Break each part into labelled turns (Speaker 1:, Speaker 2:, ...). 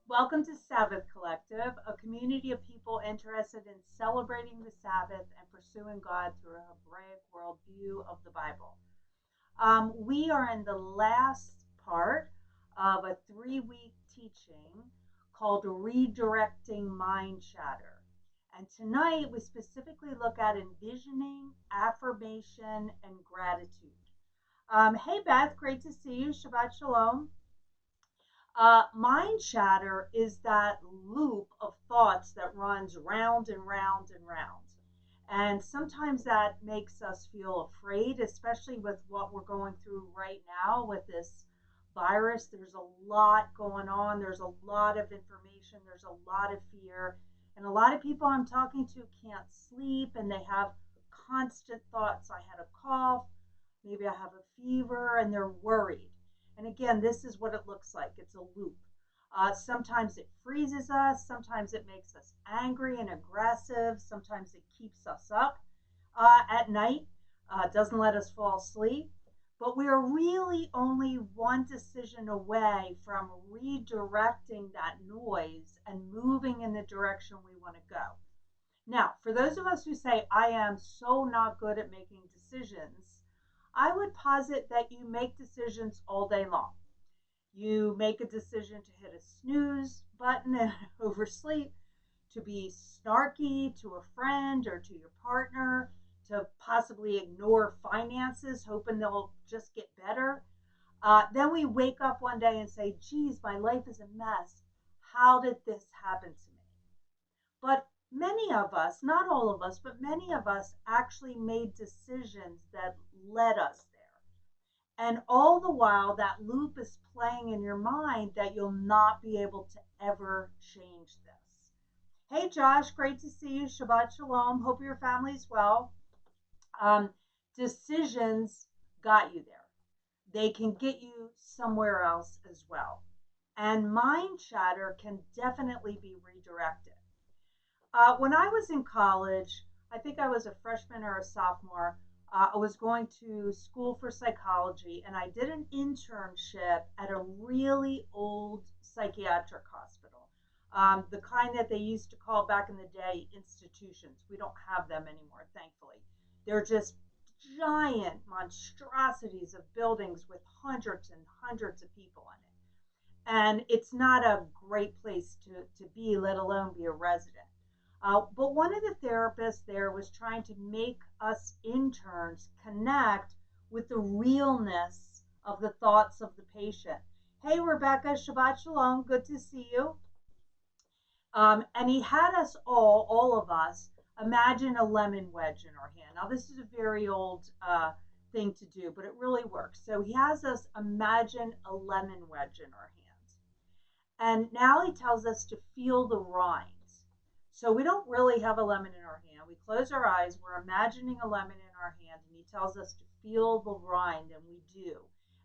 Speaker 1: Welcome to Sabbath Collective, a community of people interested in celebrating the Sabbath and pursuing God through a Hebraic worldview of the Bible. We are in the last part of a 3-week teaching called Redirecting Mind Chatter. And tonight we specifically look at envisioning, affirmation, and gratitude. Hey, Beth, great to see you. Shabbat Shalom. Mind chatter is that loop of thoughts that runs round and round and round. And sometimes that makes us feel afraid, especially with what we're going through right now with this virus. There's a lot going on, there's a lot of information, there's a lot of fear. And a lot of people I'm talking to can't sleep and they have constant thoughts. I had a cough, maybe I have a fever, and they're worried. And again, this is what it looks like. It's a loop. Sometimes it freezes us. Sometimes it makes us angry and aggressive. Sometimes it keeps us up at night, doesn't let us fall asleep. But we are really only one decision away from redirecting that noise and moving in the direction we want to go. Now, for those of us who say, I am so not good at making decisions, I would posit that you make decisions all day long. You make a decision to hit a snooze button and oversleep, to be snarky to a friend or to your partner, to possibly ignore finances, hoping they'll just get better. Then we wake up one day and say, geez, my life is a mess. How did this happen to me? But many of us, not all of us, but many of us actually made decisions that led us there. And all the while, that loop is playing in your mind that you'll not be able to ever change this. Hey, Josh, great to see you. Shabbat Shalom. Hope your family's well. Um, Decisions got you there. They can get you somewhere else as well. And mind chatter can definitely be redirected. When I was in college, I think I was a freshman or a sophomore. I was going to school for psychology, and I did an internship at a really old psychiatric hospital, the kind that they used to call back in the day institutions. We don't have them anymore, thankfully. They're just giant monstrosities of buildings with hundreds and hundreds of people in it. And it's not a great place to be, let alone be a resident. But one of the therapists there was trying to make us interns connect with the realness of the thoughts of the patient. Hey, Rebecca, Shabbat Shalom, good to see you. And he had us all of us, imagine a lemon wedge in our hand. Now, this is a very old thing to do, but it really works. So he has us imagine a lemon wedge in our hands. And now he tells us to feel the rind. So we don't really have a lemon in our hand. We close our eyes, we're imagining a lemon in our hand, and he tells us to feel the rind, and we do.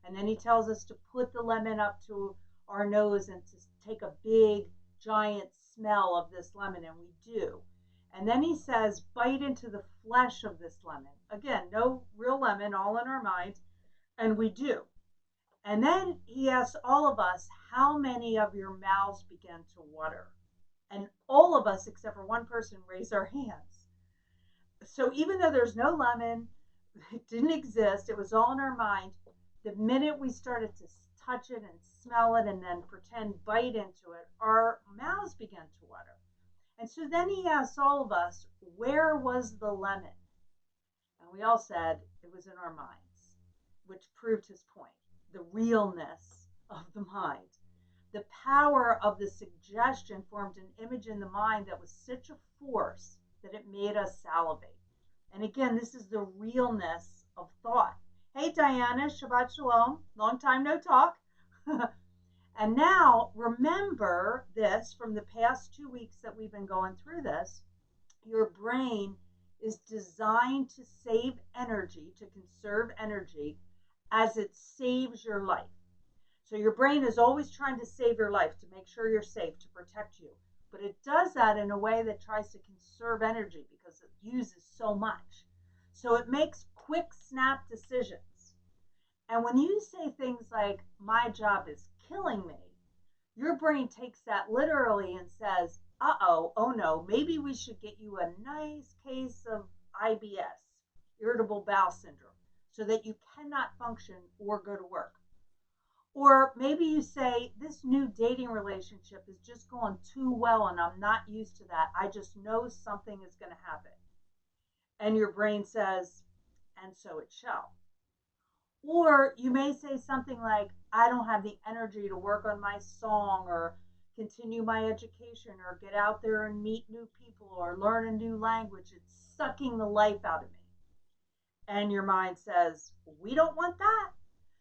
Speaker 1: And then he tells us to put the lemon up to our nose and to take a big, giant smell of this lemon, and we do. And then he says, bite into the flesh of this lemon. Again, no real lemon, all in our mind, and we do. And then he asks all of us, how many of your mouths began to water? And all of us, except for one person, raised our hands. So even though there's no lemon, it didn't exist, it was all in our mind, the minute we started to touch it and smell it and then pretend bite into it, our mouths began to water. And so then he asked all of us, where was the lemon? And we all said it was in our minds, which proved his point, the realness of the mind. The power of the suggestion formed an image in the mind that was such a force that it made us salivate. And again, this is the realness of thought. Hey, Diana, Shabbat Shalom. Long time no talk. And now, remember this from the past 2 weeks that we've been going through this. Your brain is designed to save energy, to conserve energy as it saves your life. So your brain is always trying to save your life, to make sure you're safe, to protect you. But it does that in a way that tries to conserve energy because it uses so much. So it makes quick snap decisions. And when you say things like, my job is killing me, Your brain takes that literally and says, uh-oh, oh no, maybe we should get you a nice case of IBS, irritable bowel syndrome, so that you cannot function or go to work. Or maybe you say, this new dating relationship is just going too well and I'm not used to that. I just know something is going to happen. And your brain says, and so it shall. Or you may say something like, I don't have the energy to work on my song or continue my education or get out there and meet new people or learn a new language. It's sucking the life out of me. And your mind says, we don't want that.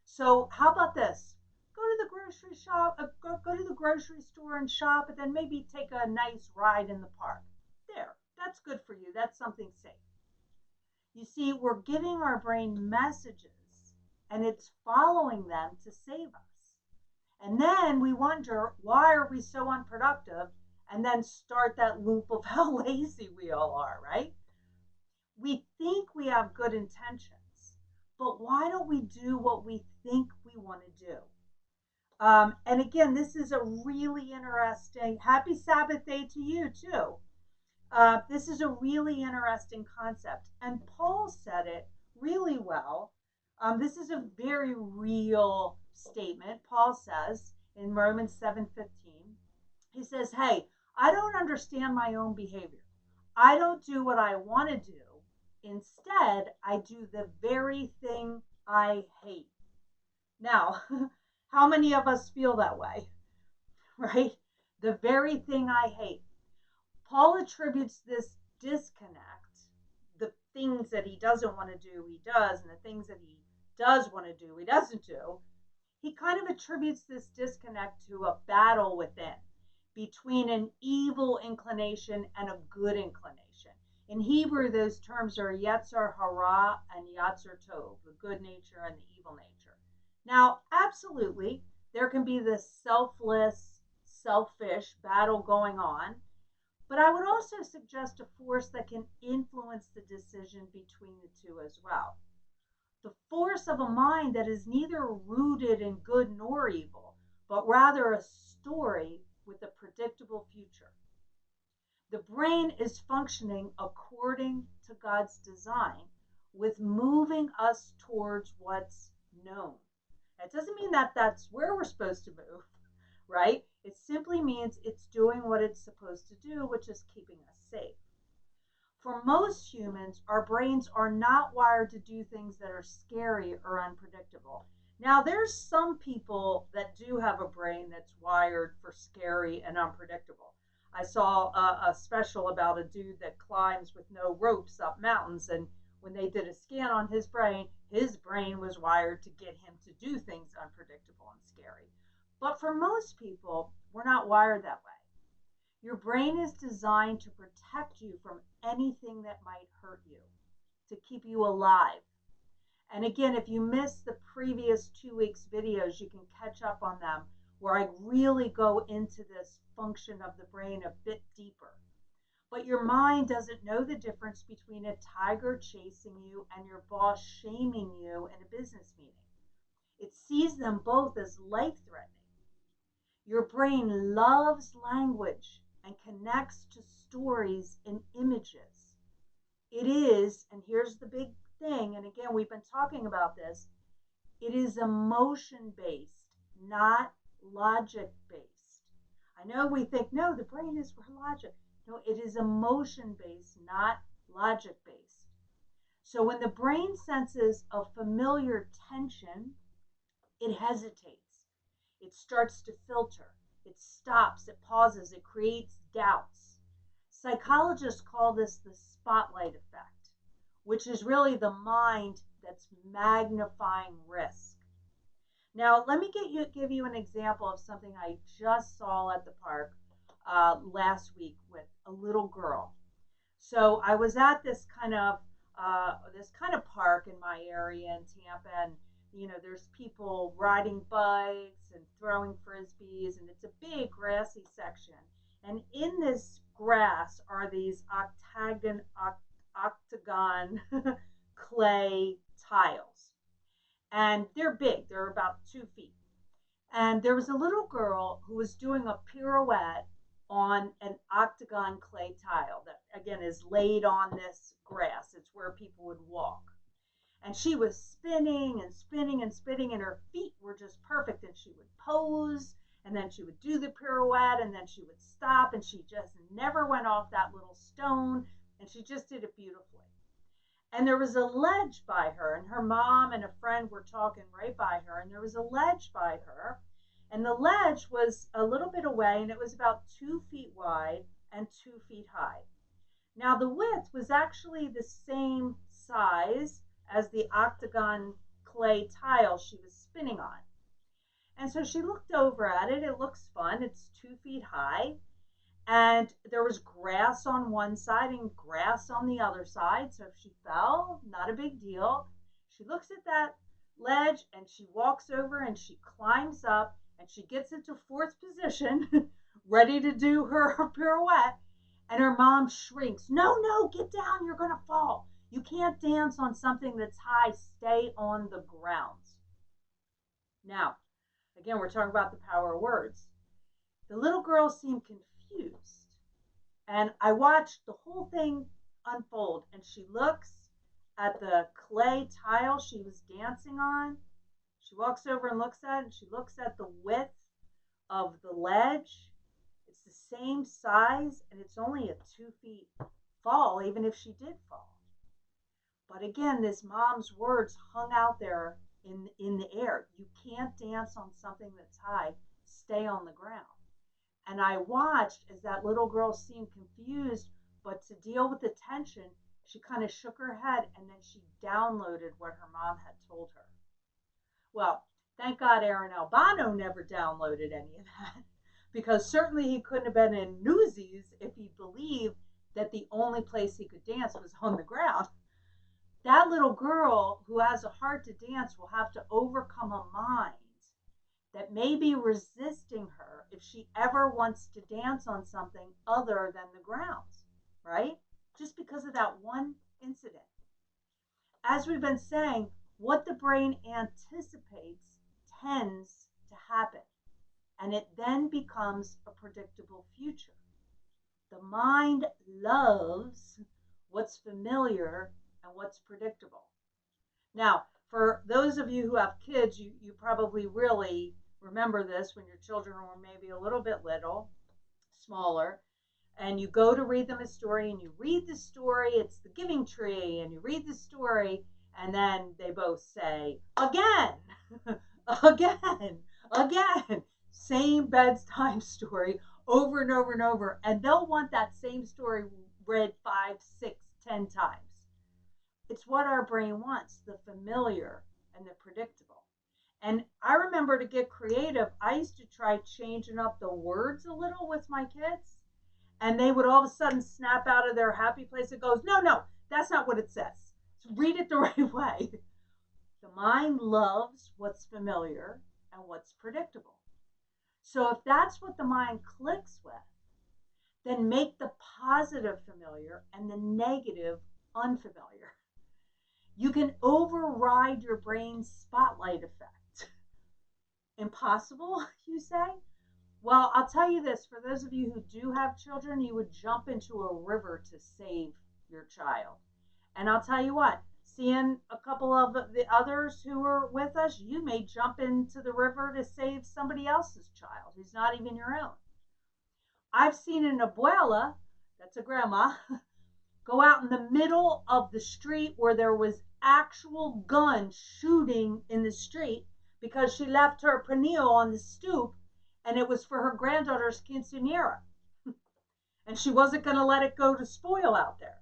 Speaker 1: So how about this? Go to the grocery shop, go to the grocery store and shop, and then maybe take a nice ride in the park. There, that's good for you. That's something safe. You see, we're giving our brain messages and it's following them to save us. And then we wonder, why are we so unproductive? And then start that loop of how lazy we all are, right? We think we have good intentions, but why don't we do what we think we want to do? And again, this is a really interesting, happy Sabbath day to you too. This is a really interesting concept. And Paul said it really well. This is a very real statement. Paul says in Romans 7:15, he says, hey, I don't understand my own behavior. I don't do what I want to do. Instead, I do the very thing I hate. Now, how many of us feel that way, right? The very thing I hate. Paul attributes this disconnect, the things that he doesn't want to do, he does, and the things that he does want to do, he doesn't do. He kind of attributes this disconnect to a battle within between an evil inclination and a good inclination. In Hebrew, those terms are Yetzer Hara and Yetzer Tov, the good nature and the evil nature. Now, absolutely, there can be this selfless, selfish battle going on, but I would also suggest a force that can influence the decision between the two as well. The force of a mind that is neither rooted in good nor evil, but rather a story with a predictable future. The brain is functioning according to God's design, with moving us towards what's known. That doesn't mean that that's where we're supposed to move, right? It simply means it's doing what it's supposed to do, which is keeping us safe. For most humans, our brains are not wired to do things that are scary or unpredictable. Now, there's some people that do have a brain that's wired for scary and unpredictable. I saw a special about a dude that climbs with no ropes up mountains, and when they did a scan on his brain was wired to get him to do things unpredictable and scary. But for most people, we're not wired that way. Your brain is designed to protect you from anything that might hurt you, to keep you alive. And again, if you missed the previous 2 weeks videos, you can catch up on them where I really go into this function of the brain a bit deeper. But your mind doesn't know the difference between a tiger chasing you and your boss shaming you in a business meeting. It sees them both as life threatening. Your brain loves language and connects to stories and images. It is, and here's the big thing, and again, we've been talking about this, it is emotion based, not logic based. I know we think, no, the brain is for logic. No, it is emotion based, not logic based. So when the brain senses a familiar tension, it hesitates. It starts to filter. It stops, it pauses, it creates doubts. Psychologists call this the spotlight effect, which is really the mind that's magnifying risk. Now, let me give you an example of something I just saw at the park last week with a little girl. So I was at this kind of park in my area in Tampa, and there's people riding bikes and throwing frisbees, and it's a big grassy section. And in this grass are these octagon clay tiles, and they're big. They're about 2 feet. And there was a little girl who was doing a pirouette on an octagon clay tile that, again, is laid on this grass. It's where people would walk. And she was spinning and spinning and spinning, and her feet were just perfect. And she would pose, and then she would do the pirouette, and then she would stop, and she just never went off that little stone, and she just did it beautifully. And there was a ledge by her, and her mom and a friend were talking right by her, and there was a ledge by her, and the ledge was a little bit away, and it was about 2 feet wide and 2 feet high. Now the width was actually the same size as the octagon clay tile she was spinning on. And so she looked over at it. It looks fun. It's 2 feet high. And there was grass on one side and grass on the other side. So if she fell, not a big deal. She looks at that ledge and she walks over and she climbs up and she gets into fourth position, ready to do her pirouette. And her mom shrieks, "No, no, get down. You're going to fall. You can't dance on something that's high. Stay on the ground." Now, again, we're talking about the power of words. The little girl seemed confused. And I watched the whole thing unfold. And she looks at the clay tile she was dancing on. She walks over and looks at it. And she looks at the width of the ledge. It's the same size. And it's only a 2 feet fall, even if she did fall. But again, this mom's words hung out there in the air. You can't dance on something that's high. Stay on the ground. And I watched as that little girl seemed confused, but to deal with the tension, she kind of shook her head and then she downloaded what her mom had told her. Well, thank God Aaron Albano never downloaded any of that, because certainly he couldn't have been in Newsies if he believed that the only place he could dance was on the ground. That little girl who has a heart to dance will have to overcome a mind that may be resisting her if she ever wants to dance on something other than the ground, right? Just because of that one incident. As we've been saying, what the brain anticipates tends to happen, and it then becomes a predictable future. The mind loves what's familiar and what's predictable. Now, for those of you who have kids, you probably really remember this when your children were maybe a little bit smaller, and you go to read them a story, and you read the story, it's the giving tree, and you read the story, and then they both say, again, again, again, same bedtime story over and over and over, and they'll want that same story read 5, 6, 10 times. It's what our brain wants, the familiar and the predictable. And I remember, to get creative, I used to try changing up the words a little with my kids, and they would all of a sudden snap out of their happy place and goes, "No, no, that's not what it says. So read it the right way." The mind loves what's familiar and what's predictable. So if that's what the mind clicks with, then make the positive familiar and the negative unfamiliar. You can override your brain's spotlight effect. Impossible, you say? Well, I'll tell you this, for those of you who do have children, you would jump into a river to save your child. And I'll tell you what, seeing a couple of the others who were with us, you may jump into the river to save somebody else's child who's not even your own. I've seen an abuela, that's a grandma, go out in the middle of the street where there was actual guns shooting in the street because she left her panillo on the stoop, and it was for her granddaughter's quinceanera. And she wasn't going to let it go to spoil out there.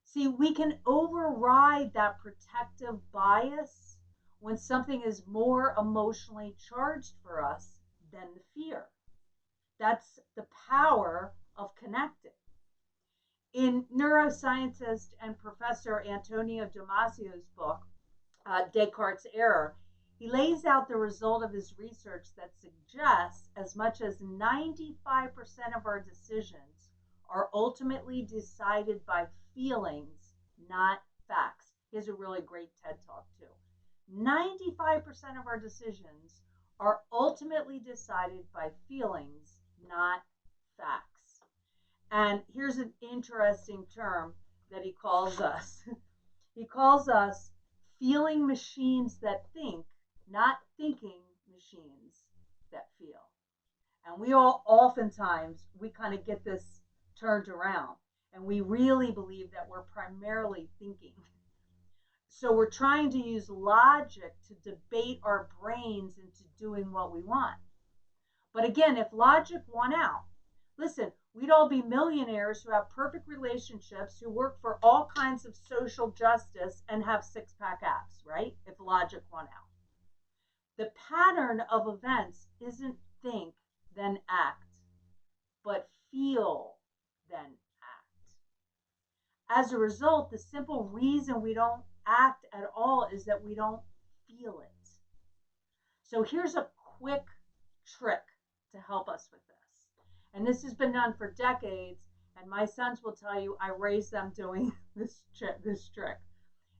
Speaker 1: See, we can override that protective bias when something is more emotionally charged for us than the fear. That's the power of connecting. In neuroscientist and professor Antonio Damasio's book, Descartes' Error, he lays out the result of his research that suggests as much as 95% of our decisions are ultimately decided by feelings, not facts. He has a really great TED Talk too. 95% of our decisions are ultimately decided by feelings, not facts. And here's an interesting term that he calls us. He calls us feeling machines that think, not thinking machines that feel. And we all oftentimes, we kind of get this turned around and we really believe that we're primarily thinking. So we're trying to use logic to debate our brains into doing what we want. But again, if logic won out, listen, we'd all be millionaires who have perfect relationships, who work for all kinds of social justice and have six-pack abs, right? If logic won out. The pattern of events isn't think, then act, but feel, then act. As a result, the simple reason we don't act at all is that we don't feel it. So here's a quick trick to help us with this. And this has been done for decades, and my sons will tell you I raised them doing this trick.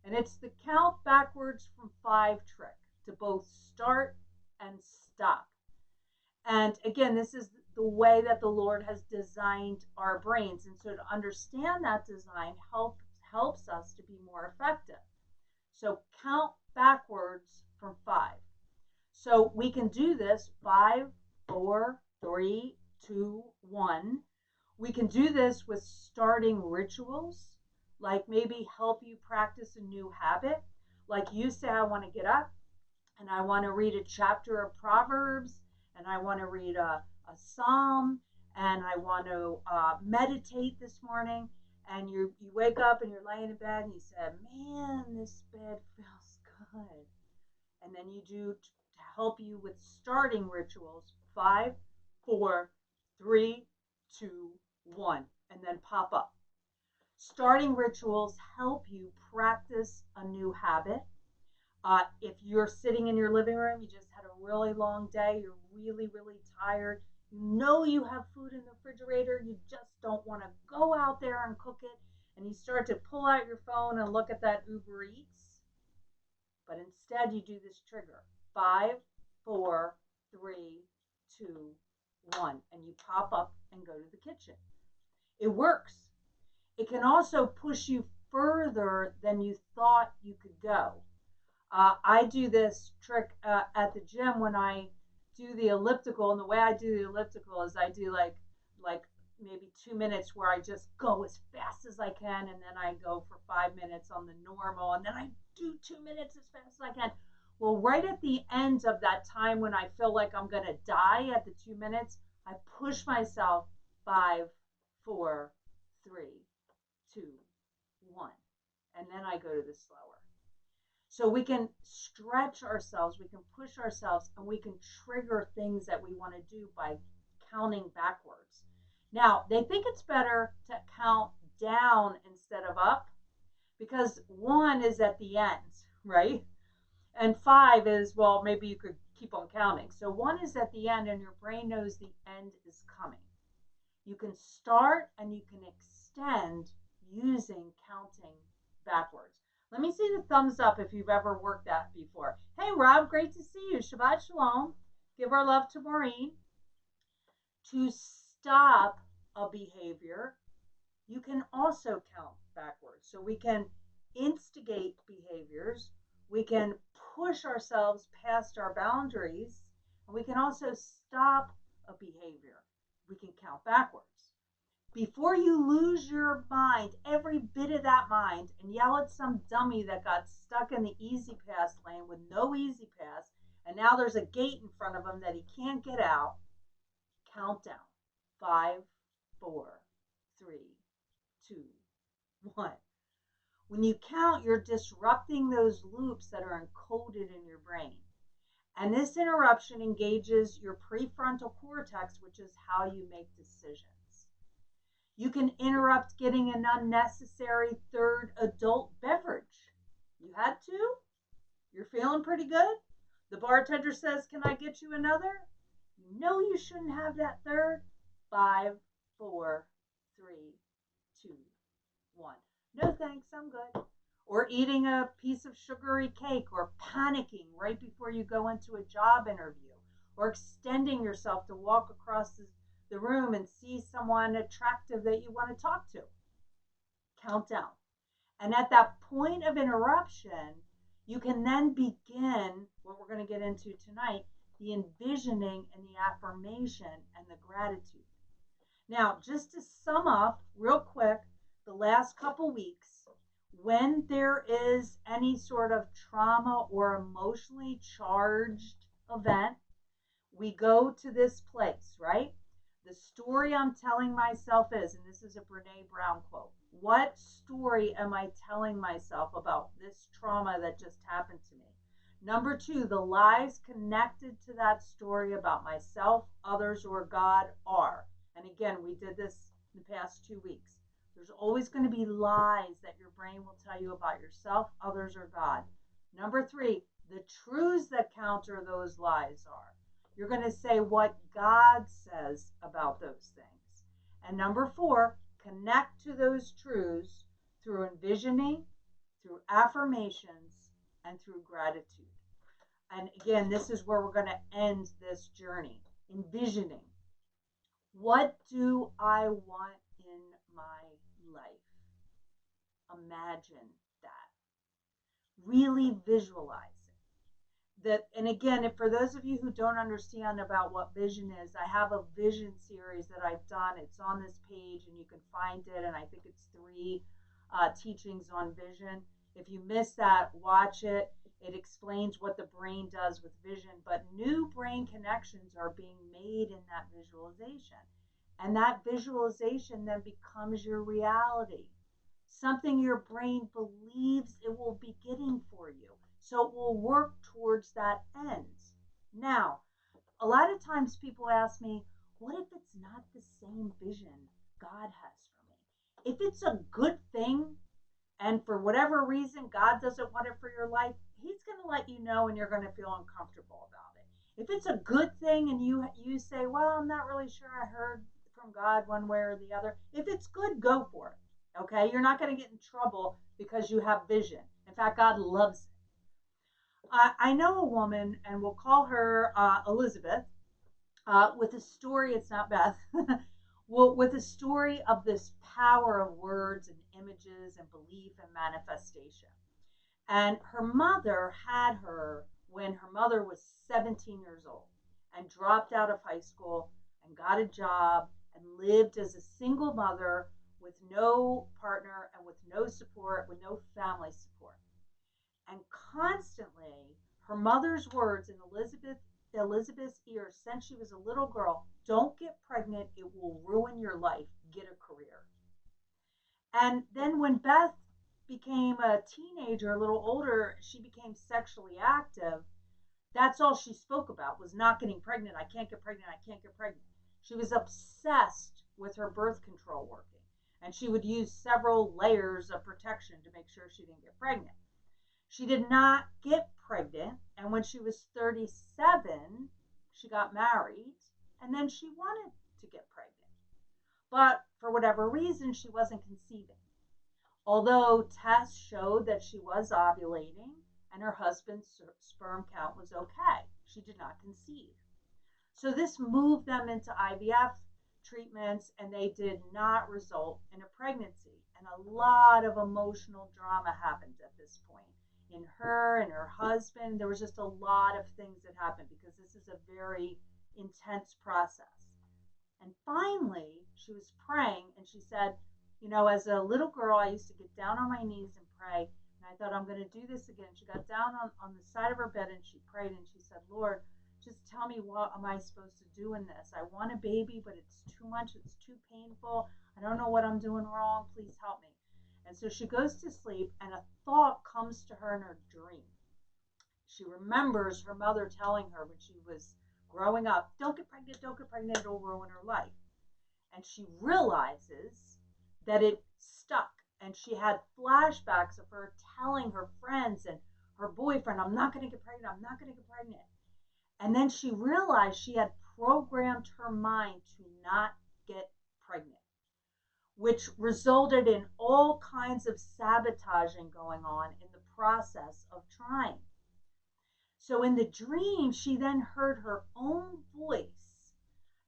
Speaker 1: And it's the count backwards from 5 trick to both start and stop. And again, this is the way that the Lord has designed our brains. And so to understand that design helps us to be more effective. So count backwards from 5. So we can do this 5, 4, 3, 2, 1. We can do this with starting rituals, like maybe help you practice a new habit. Like you say, I want to get up and I want to read a chapter of Proverbs, and I want to read a psalm, and I want to meditate this morning. And you wake up and you're laying in bed and you say, man, this bed feels good. And then you do, to help you with starting rituals, 5, 4, 3, 2, 1, and then pop up. Starting rituals help you practice a new habit. If you're sitting in your living room, you just had a really long day, you're really, really tired, you know you have food in the refrigerator, you just don't want to go out there and cook it, and you start to pull out your phone and look at that Uber Eats. But instead, you do this trigger 5, 4, 3, 2, 1, and you pop up and go to the kitchen. It works. It can also push you further than you thought you could go. I do this trick at the gym when I do the elliptical, and the way I do the elliptical is I do like maybe 2 minutes where I just go as fast as I can, and then I go for 5 minutes on the normal, and then I do 2 minutes as fast as I can. Well, right at the end of that time when I feel like I'm going to die at the 2 minutes, I push myself 5, 4, 3, 2, 1, and then I go to the slower. So we can stretch ourselves, we can push ourselves, and we can trigger things that we want to do by counting backwards. Now, they think it's better to count down instead of up because 1 is at the end, right? And 5 is, well, maybe you could keep on counting. So 1 is at the end, and your brain knows the end is coming. You can start and you can extend using counting backwards. Let me see the thumbs up if you've ever worked that before. Hey, Rob, great to see you. Shabbat Shalom. Give our love to Maureen. To stop a behavior, you can also count backwards. So we can instigate behaviors. We can push ourselves past our boundaries. And we can also stop a behavior. We can count backwards. Before you lose your mind, every bit of that mind, and yell at some dummy that got stuck in the easy pass lane with no easy pass, and now there's a gate in front of him that he can't get out, count down. 5, 4, 3, 2, 1. When you count, you're disrupting those loops that are encoded in your brain. And this interruption engages your prefrontal cortex, which is how you make decisions. You can interrupt getting an unnecessary third adult beverage. You had to? You're feeling pretty good? The bartender says, can I get you another? You know you shouldn't have that third. 5, 4, 3, 2, 1. No thanks, I'm good. Or eating a piece of sugary cake, or panicking right before you go into a job interview, or extending yourself to walk across the room and see someone attractive that you want to talk to. Count down. And at that point of interruption, you can then begin what we're going to get into tonight, the envisioning and the affirmation and the gratitude. Now, just to sum up real quick, the last couple weeks, when there is any sort of trauma or emotionally charged event, we go to this place, right? The story I'm telling myself is, and this is a Brene Brown quote, what story am I telling myself about this trauma that just happened to me? Number two, the lies connected to that story about myself, others, or God are. And again, we did this in the past 2 weeks. There's always going to be lies that your brain will tell you about yourself, others, or God. Number three, the truths that counter those lies are. You're going to say what God says about those things. And number four, connect to those truths through envisioning, through affirmations, and through gratitude. And again, this is where we're going to end this journey. Envisioning. What do I want in my life? Imagine that. Really visualize it. That, and again, if for those of you who don't understand about what vision is, I have a vision series that I've done. It's on this page and you can find it. And I think it's 3 teachings on vision. If you miss that, watch it. It explains what the brain does with vision, but new brain connections are being made in that visualization. And that visualization then becomes your reality. Something your brain believes it will be getting for you. So it will work towards that end. Now, a lot of times people ask me, what if it's not the same vision God has for me? If it's a good thing, and for whatever reason, God doesn't want it for your life, He's going to let you know and you're going to feel uncomfortable about it. If it's a good thing and you say, well, I'm not really sure I heard from God one way or the other. If it's good, go for it. Okay? You're not going to get in trouble because you have vision. In fact, God loves it. I know a woman, and we'll call her Elizabeth, with a story. It's not Beth. Well, with a story of this power of words and images and belief and manifestation. And her mother had her when her mother was 17 years old and dropped out of high school and got a job and lived as a single mother with no partner and with no support, with no family support. And constantly, her mother's words in Elizabeth's ears since she was a little girl, don't get pregnant, it will ruin your life, get a career. And then when Beth became a teenager, a little older, she became sexually active. That's all she spoke about was not getting pregnant. I can't get pregnant. I can't get pregnant. She was obsessed with her birth control working. And she would use several layers of protection to make sure she didn't get pregnant. She did not get pregnant. And when she was 37, she got married. And then she wanted to get pregnant. But for whatever reason, she wasn't conceiving. Although tests showed that she was ovulating and her husband's sperm count was okay, she did not conceive. So this moved them into IVF treatments, and they did not result in a pregnancy. And a lot of emotional drama happened at this point in her and her husband. There was just a lot of things that happened because this is a very intense process. And finally, she was praying and she said, you know, as a little girl, I used to get down on my knees and pray. And I thought, I'm going to do this again. She got down on the side of her bed and she prayed and she said, Lord, just tell me, what am I supposed to do in this? I want a baby, but it's too much. It's too painful. I don't know what I'm doing wrong. Please help me. And so she goes to sleep and a thought comes to her in her dream. She remembers her mother telling her when she was growing up, don't get pregnant, it'll ruin her life. And she realizes that it stuck. And she had flashbacks of her telling her friends and her boyfriend, I'm not going to get pregnant, I'm not going to get pregnant. And then she realized she had programmed her mind to not get pregnant, which resulted in all kinds of sabotaging going on in the process of trying. So in the dream, she then heard her own voice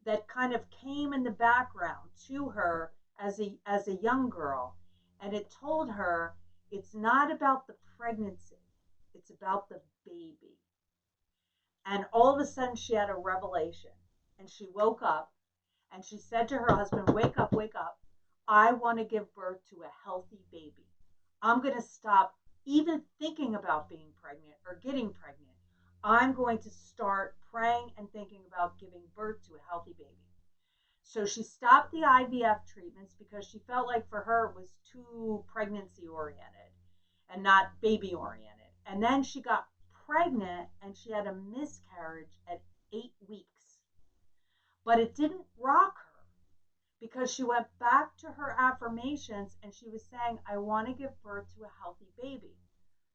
Speaker 1: that kind of came in the background to her as a young girl, and it told her it's not about the pregnancy, it's about the baby. And all of a sudden she had a revelation, and she woke up and she said to her husband, wake up, wake up, I want to give birth to a healthy baby. I'm going to stop even thinking about being pregnant or getting pregnant. I'm going to start praying and thinking about giving birth to a healthy baby. So she stopped the IVF treatments because she felt like for her it was too pregnancy oriented and not baby oriented. And then she got pregnant and she had a miscarriage at 8 weeks. But it didn't rock her because she went back to her affirmations and she was saying, I want to give birth to a healthy baby.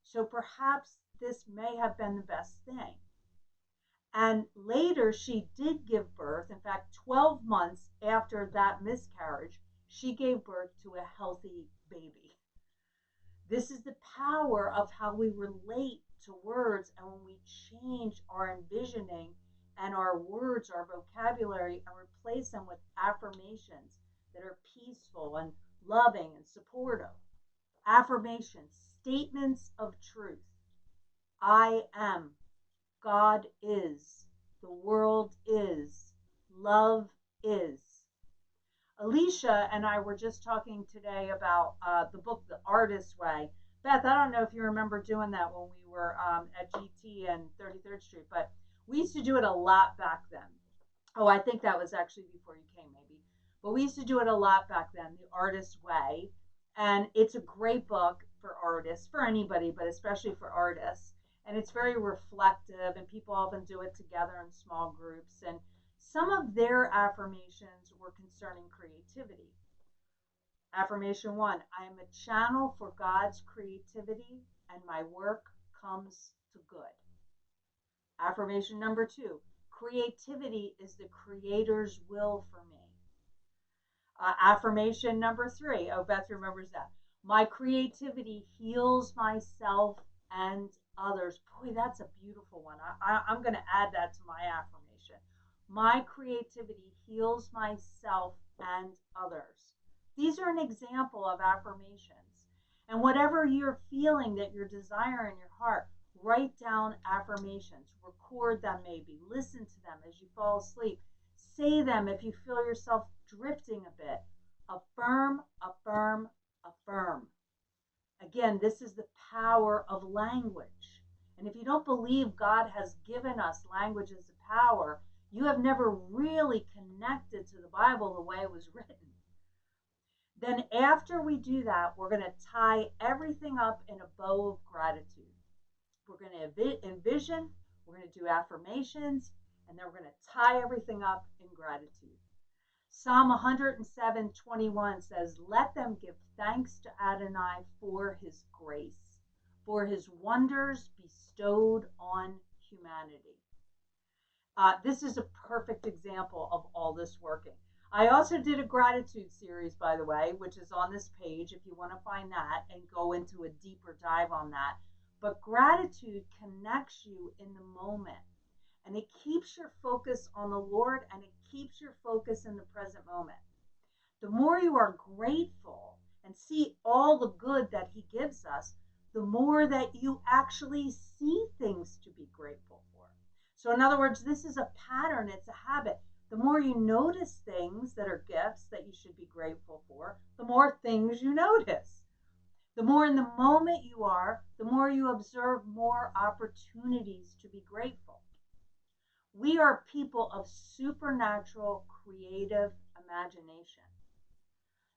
Speaker 1: So perhaps this may have been the best thing. And later, she did give birth. In fact, 12 months after that miscarriage, she gave birth to a healthy baby. This is the power of how we relate to words, and when we change our envisioning and our words, our vocabulary, and replace them with affirmations that are peaceful and loving and supportive. Affirmations, statements of truth. I am. God is. The world is. Love is. Alicia and I were just talking today about the book, The Artist's Way. Beth, I don't know if you remember doing that when we were at GT and 33rd Street, but we used to do it a lot back then. Oh, I think that was actually before you came, maybe. But we used to do it a lot back then, The Artist's Way. And it's a great book for artists, for anybody, but especially for artists. And it's very reflective, and people often do it together in small groups. And some of their affirmations were concerning creativity. Affirmation 1, I am a channel for God's creativity, and my work comes to good. Affirmation number 2, creativity is the Creator's will for me. Affirmation number 3, oh, Beth remembers that. My creativity heals myself and others. Boy, that's a beautiful one. I'm going to add that to my affirmation. My creativity heals myself and others. These are an example of affirmations. And whatever you're feeling that you're desiring in your heart, write down affirmations. Record them maybe. Listen to them as you fall asleep. Say them if you feel yourself drifting a bit. Affirm, affirm, affirm. Again, this is the power of language. And if you don't believe God has given us language as a power, you have never really connected to the Bible the way it was written. Then after we do that, we're going to tie everything up in a bow of gratitude. We're going to envision, we're going to do affirmations, and then we're going to tie everything up in gratitude. Psalm 107:21 says, let them give thanks to Adonai for his grace, for his wonders bestowed on humanity. This is a perfect example of all this working. I also did a gratitude series, by the way, which is on this page if you want to find that and go into a deeper dive on that. But gratitude connects you in the moment, and it keeps your focus on the Lord, and it keeps your focus in the present moment. The more you are grateful and see all the good that he gives us, the more that you actually see things to be grateful for. So in other words, this is a pattern, it's a habit. The more you notice things that are gifts that you should be grateful for, the more things you notice. The more in the moment you are, the more you observe more opportunities to be grateful. We are people of supernatural creative imagination.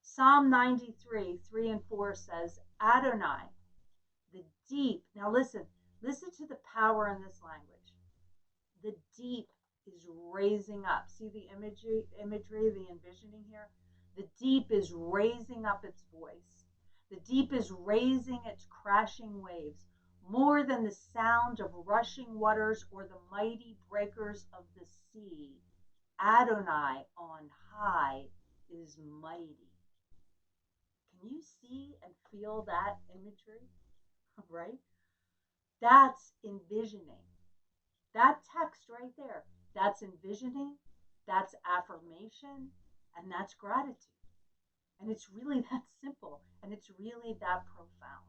Speaker 1: Psalm 93:3-4 says, Adonai, the deep. Now listen to the power in this language. The deep is raising up. See the imagery, the envisioning here? The deep is raising up its voice. The deep is raising its crashing waves, more than the sound of rushing waters or the mighty breakers of the sea. Adonai on high is mighty. Can you see and feel that imagery? Right? That's envisioning. That text right there, that's envisioning, that's affirmation, and that's gratitude. And it's really that simple and it's really that profound.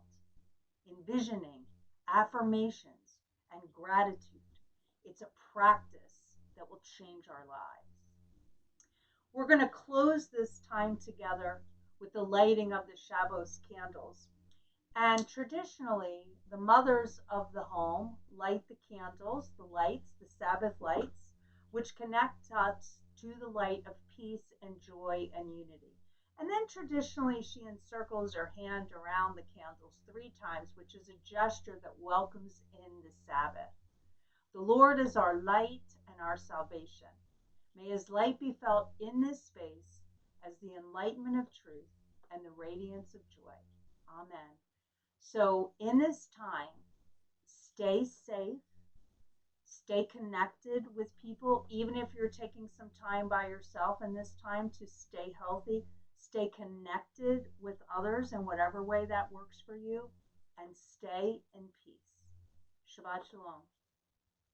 Speaker 1: Envisioning, affirmations, and gratitude. It's a practice that will change our lives. We're going to close this time together with the lighting of the Shabbos candles. And traditionally, the mothers of the home light the candles, the lights, the Sabbath lights, which connect us to the light of peace and joy and unity. And then traditionally, she encircles her hand around the candles 3 times, which is a gesture that welcomes in the Sabbath. The Lord is our light and our salvation. May his light be felt in this space as the enlightenment of truth and the radiance of joy. Amen. So, in this time, stay safe, stay connected with people, even if you're taking some time by yourself in this time to stay healthy, stay connected with others in whatever way that works for you, and stay in peace. Shabbat Shalom.